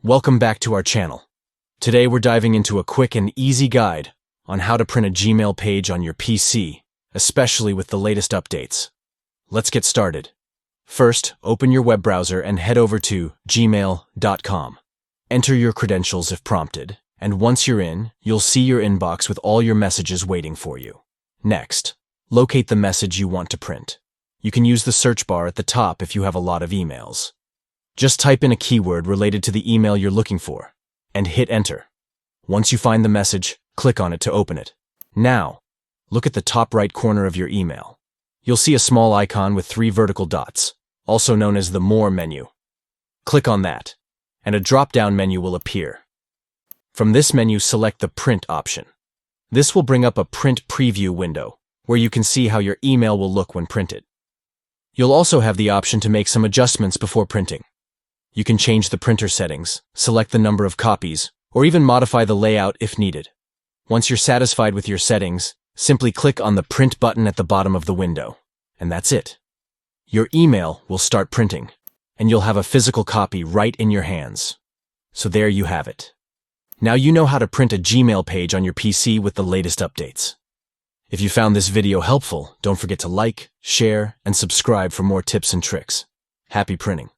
Welcome back to our channel. Today we're diving into a quick and easy guide on how to print a Gmail page on your PC, especially with the latest updates. Let's get started. First, open your web browser and head over to gmail.com. Enter your credentials if prompted, and once you're in, you'll see your inbox with all your messages waiting for you. Next, locate the message you want to print. You can use the search bar at the top if you have a lot of emails. Just type in a keyword related to the email you're looking for, and hit enter. Once you find the message, click on it to open it. Now, look at the top right corner of your email. You'll see a small icon with 3 vertical dots, also known as the More menu. Click on that, and a drop-down menu will appear. From this menu, select the Print option. This will bring up a print preview window, where you can see how your email will look when printed. You'll also have the option to make some adjustments before printing. You can change the printer settings, select the number of copies, or even modify the layout if needed. Once you're satisfied with your settings, simply click on the Print button at the bottom of the window, and that's it. Your email will start printing, and you'll have a physical copy right in your hands. So there you have it. Now you know how to print a Gmail page on your PC with the latest updates. If you found this video helpful, don't forget to like, share, and subscribe for more tips and tricks. Happy printing!